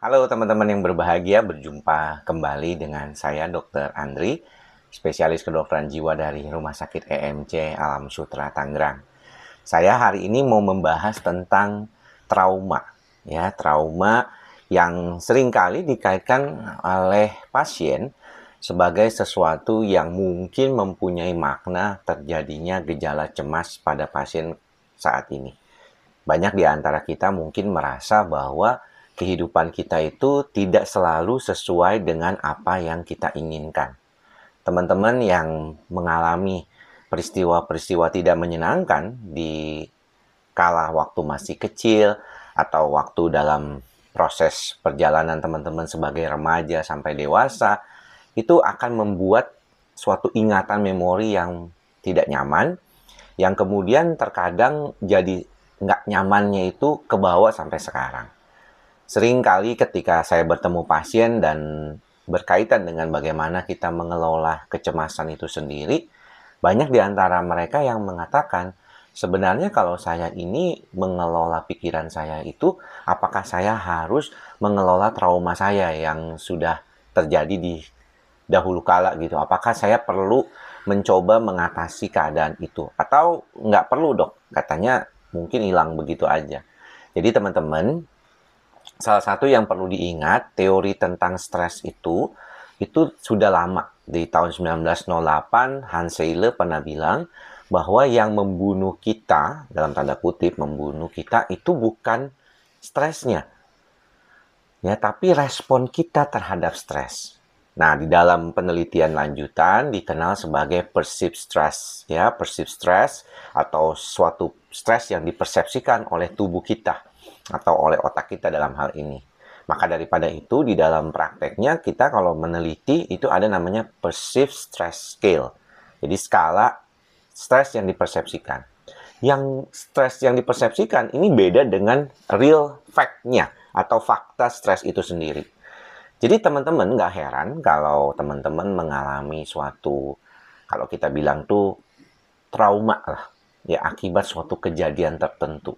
Halo teman-teman yang berbahagia, berjumpa kembali dengan saya Dr. Andri, spesialis kedokteran jiwa dari Rumah Sakit EMC Alam Sutera Tangerang. Saya hari ini mau membahas tentang trauma, ya, trauma yang seringkali dikaitkan oleh pasien sebagai sesuatu yang mungkin mempunyai makna terjadinya gejala cemas pada pasien saat ini. Banyak di antara kita mungkin merasa bahwa kehidupan kita itu tidak selalu sesuai dengan apa yang kita inginkan. Teman-teman yang mengalami peristiwa-peristiwa tidak menyenangkan di kala waktu masih kecil atau waktu dalam proses perjalanan teman-teman sebagai remaja sampai dewasa, itu akan membuat suatu ingatan memori yang tidak nyaman, yang kemudian terkadang jadi nggak nyamannya itu kebawa sampai sekarang. Sering kali ketika saya bertemu pasien dan berkaitan dengan bagaimana kita mengelola kecemasan itu sendiri, banyak di antara mereka yang mengatakan, sebenarnya kalau saya ini mengelola pikiran saya itu, apakah saya harus mengelola trauma saya yang sudah terjadi di dahulu kala gitu? Apakah saya perlu mencoba mengatasi keadaan itu? Atau nggak perlu dok? Katanya mungkin hilang begitu aja. Jadi teman-teman, salah satu yang perlu diingat, teori tentang stres itu sudah lama. Di tahun 1908, Hans Seyle pernah bilang bahwa yang membunuh kita, dalam tanda kutip membunuh kita, itu bukan stresnya, ya, tapi respon kita terhadap stres. Nah, di dalam penelitian lanjutan dikenal sebagai perceived stress, ya, perceived stress atau suatu stres yang dipersepsikan oleh tubuh kita atau oleh otak kita dalam hal ini. Maka daripada itu, di dalam prakteknya kita kalau meneliti itu ada namanya perceived stress scale. Jadi skala stres yang dipersepsikan. Yang stres yang dipersepsikan ini beda dengan real fact-nya atau fakta stres itu sendiri. Jadi teman-teman nggak heran kalau teman-teman mengalami suatu, kalau kita bilang tuh trauma lah, ya akibat suatu kejadian tertentu.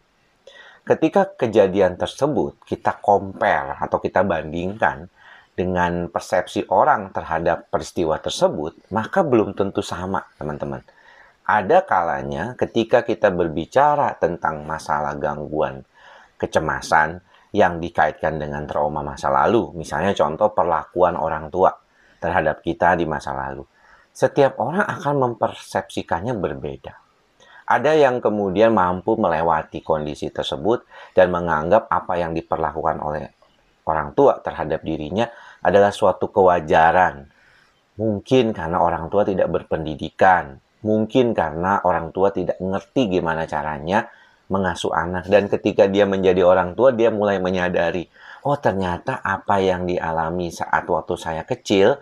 Ketika kejadian tersebut kita compare atau kita bandingkan dengan persepsi orang terhadap peristiwa tersebut, maka belum tentu sama, teman-teman. Ada kalanya ketika kita berbicara tentang masalah gangguan kecemasan yang dikaitkan dengan trauma masa lalu, misalnya contoh perlakuan orang tua terhadap kita di masa lalu. Setiap orang akan mempersepsikannya berbeda. Ada yang kemudian mampu melewati kondisi tersebut dan menganggap apa yang diperlakukan oleh orang tua terhadap dirinya adalah suatu kewajaran. Mungkin karena orang tua tidak berpendidikan, mungkin karena orang tua tidak mengerti gimana caranya mengasuh anak. Dan ketika dia menjadi orang tua, dia mulai menyadari, oh ternyata apa yang dialami saat waktu saya kecil,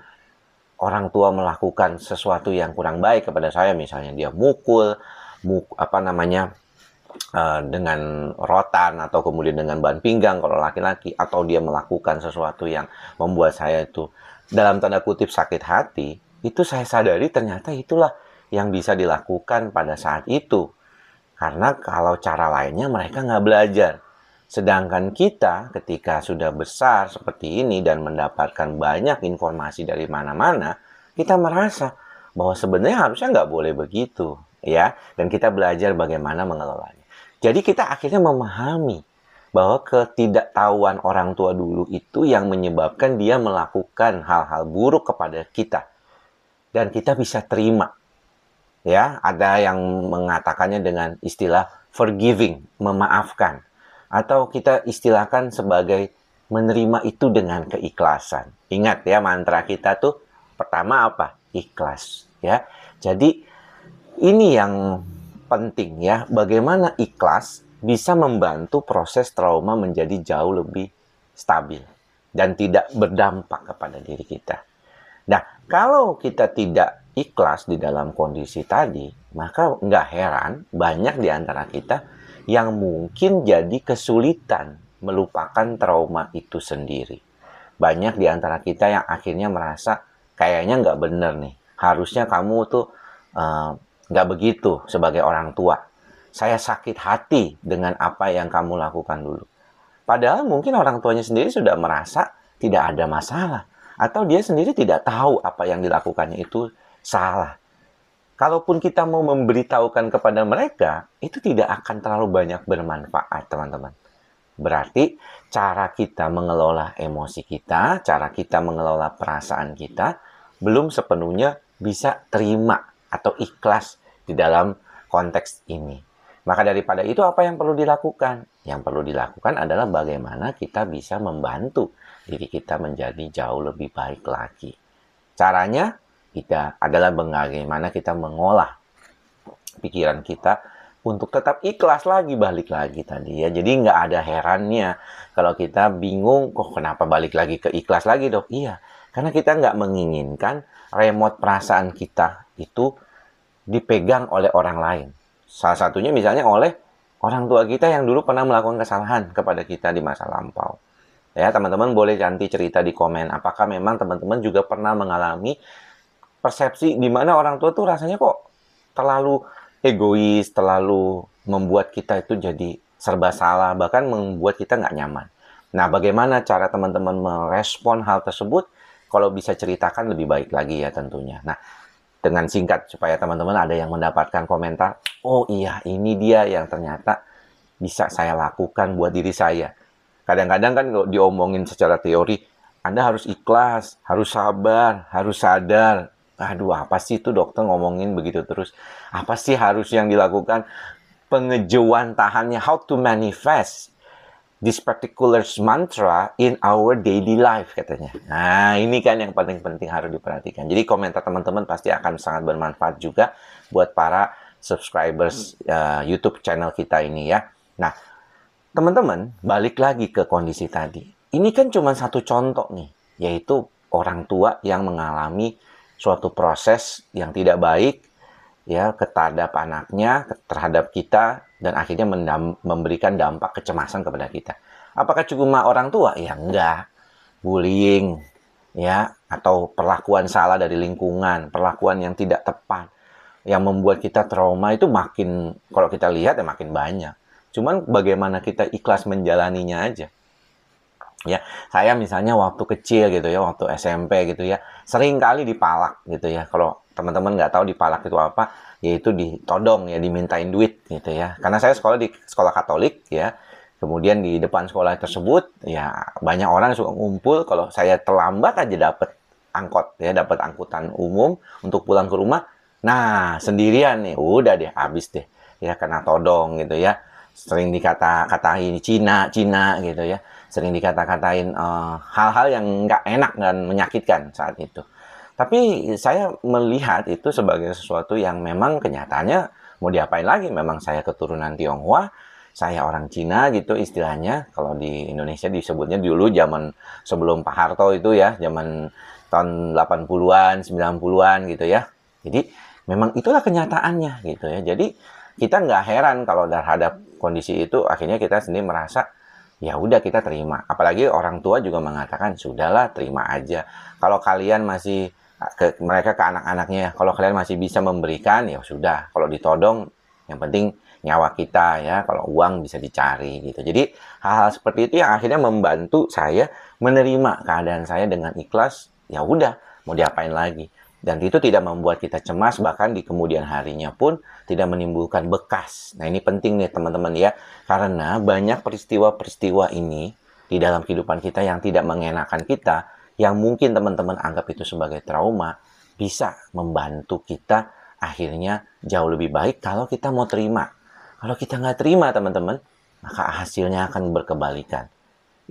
orang tua melakukan sesuatu yang kurang baik kepada saya, misalnya dia mukul, dengan rotan atau kemudian dengan ban pinggang kalau laki-laki, atau dia melakukan sesuatu yang membuat saya itu dalam tanda kutip sakit hati, itu saya sadari ternyata itulah yang bisa dilakukan pada saat itu. Karena kalau cara lainnya mereka nggak belajar. Sedangkan kita ketika sudah besar seperti ini dan mendapatkan banyak informasi dari mana-mana, kita merasa bahwa sebenarnya harusnya nggak boleh begitu, ya. Dan kita belajar bagaimana mengelolanya. Jadi kita akhirnya memahami bahwa ketidaktahuan orang tua dulu itu yang menyebabkan dia melakukan hal-hal buruk kepada kita. Dan kita bisa terima. Ya, ada yang mengatakannya dengan istilah forgiving, memaafkan. Atau kita istilahkan sebagai menerima itu dengan keikhlasan. Ingat ya, mantra kita tuh pertama apa? Ikhlas, ya. Jadi ini yang penting ya, bagaimana ikhlas bisa membantu proses trauma menjadi jauh lebih stabil dan tidak berdampak kepada diri kita. Nah, kalau kita tidak ikhlas di dalam kondisi tadi, maka nggak heran banyak di antara kita yang mungkin jadi kesulitan melupakan trauma itu sendiri. Banyak di antara kita yang akhirnya merasa kayaknya nggak bener nih. Harusnya kamu tuh nggak begitu sebagai orang tua. Saya sakit hati dengan apa yang kamu lakukan dulu. Padahal mungkin orang tuanya sendiri sudah merasa tidak ada masalah. Atau dia sendiri tidak tahu apa yang dilakukannya itu salah. Kalaupun kita mau memberitahukan kepada mereka, itu tidak akan terlalu banyak bermanfaat, teman-teman. Berarti cara kita mengelola emosi kita, cara kita mengelola perasaan kita, belum sepenuhnya bisa terima atau ikhlas di dalam konteks ini. Maka daripada itu apa yang perlu dilakukan? Yang perlu dilakukan adalah bagaimana kita bisa membantu diri kita menjadi jauh lebih baik lagi. Caranya kita adalah bagaimana kita mengolah pikiran kita untuk tetap ikhlas lagi, balik lagi tadi ya. Jadi nggak ada herannya kalau kita bingung, kok kenapa balik lagi ke ikhlas lagi dok? Iya, karena kita nggak menginginkan remote perasaan kita itu dipegang oleh orang lain. Salah satunya misalnya oleh orang tua kita yang dulu pernah melakukan kesalahan kepada kita di masa lampau. Ya, teman-teman boleh nanti cerita di komen, apakah memang teman-teman juga pernah mengalami persepsi di mana orang tua tuh rasanya kok terlalu egois, terlalu membuat kita itu jadi serba salah, bahkan membuat kita nggak nyaman. Nah, bagaimana cara teman-teman merespon hal tersebut? Kalau bisa ceritakan lebih baik lagi ya tentunya. Nah, dengan singkat supaya teman-teman ada yang mendapatkan komentar, oh iya ini dia yang ternyata bisa saya lakukan buat diri saya. Kadang-kadang kan kalau diomongin secara teori, Anda harus ikhlas, harus sabar, harus sadar. Aduh, apa sih itu dokter ngomongin begitu terus? Apa sih harus yang dilakukan? Pengejuan tahannya, how to manifest this particular mantra in our daily life katanya. Nah, ini kan yang paling penting harus diperhatikan. Jadi komentar teman-teman pasti akan sangat bermanfaat juga buat para subscribers YouTube channel kita ini ya. Nah, teman-teman balik lagi ke kondisi tadi. Ini kan cuma satu contoh nih, yaitu orang tua yang mengalami suatu proses yang tidak baik ya terhadap anaknya, terhadap kita, dan akhirnya memberikan dampak kecemasan kepada kita. Apakah cuma orang tua? Ya enggak. Bullying, ya, atau perlakuan salah dari lingkungan, perlakuan yang tidak tepat, yang membuat kita trauma itu makin, kalau kita lihat ya makin banyak. Cuman bagaimana kita ikhlas menjalaninya aja. Ya, saya misalnya waktu kecil gitu ya, waktu SMP gitu ya, sering kali dipalak gitu ya. Kalau teman-teman nggak tahu dipalak itu apa, yaitu ditodong ya, dimintain duit gitu ya. Karena saya sekolah di sekolah Katolik ya. Kemudian di depan sekolah tersebut ya banyak orang suka ngumpul kalau saya terlambat aja dapat angkot ya, dapat angkutan umum untuk pulang ke rumah. Nah, sendirian nih, udah deh habis deh ya kena todong gitu ya. Sering dikata-katain Cina gitu ya. Sering dikata-katain hal-hal yang nggak enak dan menyakitkan saat itu. Tapi saya melihat itu sebagai sesuatu yang memang kenyataannya mau diapain lagi. Memang saya keturunan Tionghoa, saya orang Cina gitu istilahnya. Kalau di Indonesia disebutnya dulu zaman sebelum Pak Harto itu ya, zaman tahun 80-an, 90-an gitu ya. Jadi memang itulah kenyataannya gitu ya. Jadi kita nggak heran kalau terhadap kondisi itu akhirnya kita sendiri merasa ya udah kita terima. Apalagi orang tua juga mengatakan sudahlah terima aja. Kalau kalian masih mereka ke anak-anaknya, kalau kalian masih bisa memberikan ya sudah. Kalau ditodong yang penting nyawa kita ya. Kalau uang bisa dicari gitu. Jadi hal-hal seperti itu yang akhirnya membantu saya menerima keadaan saya dengan ikhlas. Ya udah mau diapain lagi. Dan itu tidak membuat kita cemas, bahkan di kemudian harinya pun tidak menimbulkan bekas. Nah, ini penting nih teman-teman ya. Karena banyak peristiwa-peristiwa ini di dalam kehidupan kita yang tidak mengenakan kita, yang mungkin teman-teman anggap itu sebagai trauma, bisa membantu kita akhirnya jauh lebih baik kalau kita mau terima. Kalau kita nggak terima teman-teman, maka hasilnya akan berkebalikan.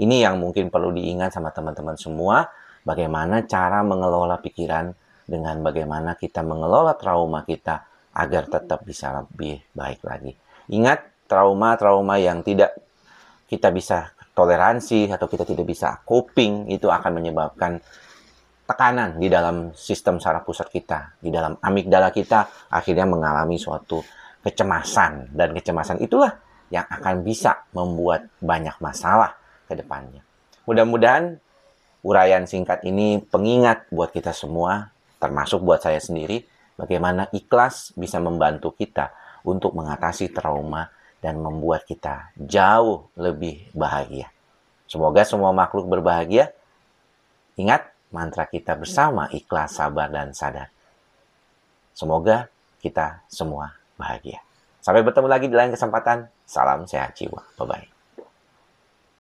Ini yang mungkin perlu diingat sama teman-teman semua, bagaimana cara mengelola pikiran dengan bagaimana kita mengelola trauma kita agar tetap bisa lebih baik lagi. Ingat, trauma-trauma yang tidak kita bisa toleransi atau kita tidak bisa coping itu akan menyebabkan tekanan di dalam sistem saraf pusat kita, di dalam amigdala kita akhirnya mengalami suatu kecemasan, dan kecemasan itulah yang akan bisa membuat banyak masalah ke depannya. Mudah-mudahan uraian singkat ini pengingat buat kita semua, termasuk buat saya sendiri, bagaimana ikhlas bisa membantu kita untuk mengatasi trauma dan membuat kita jauh lebih bahagia. Semoga semua makhluk berbahagia. Ingat mantra kita bersama, ikhlas, sabar, dan sadar. Semoga kita semua bahagia. Sampai bertemu lagi di lain kesempatan. Salam sehat jiwa. Bye-bye.